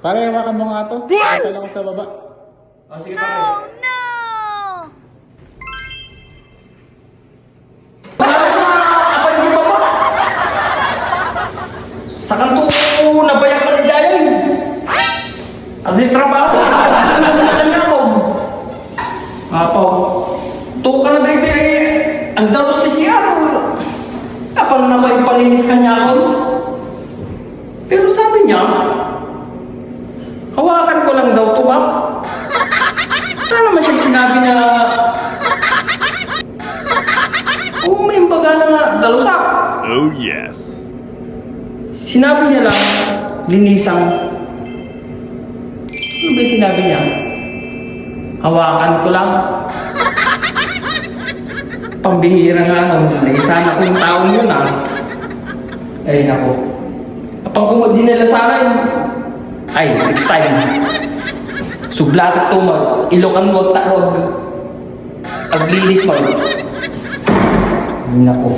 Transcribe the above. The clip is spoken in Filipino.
Pare, hawakan mo nga to. Patay ako sa baba. O, sige pare. Sa kanto ko nabayan ka ng jayan. At di trabaho. Apaw. To ka na dito ang dalos ni siya. Kapag na may palinis ka niya ako. Pero sabi niya, hawakan ko lang daw to ba? Wala naman siyang sinabi na may baga na dalusak. Oh yes. Sinabi niya lang, linisang. Ano ba yung sinabi niya? Hawakan ko lang. Pambihira nga nun. Naisan ako yung taong yun Ay nako. Kapag kung dinala sa akin, ay, next time. Sublatot to mag, Ilocan mo, Tarog. Paglinis mo. Ay nako.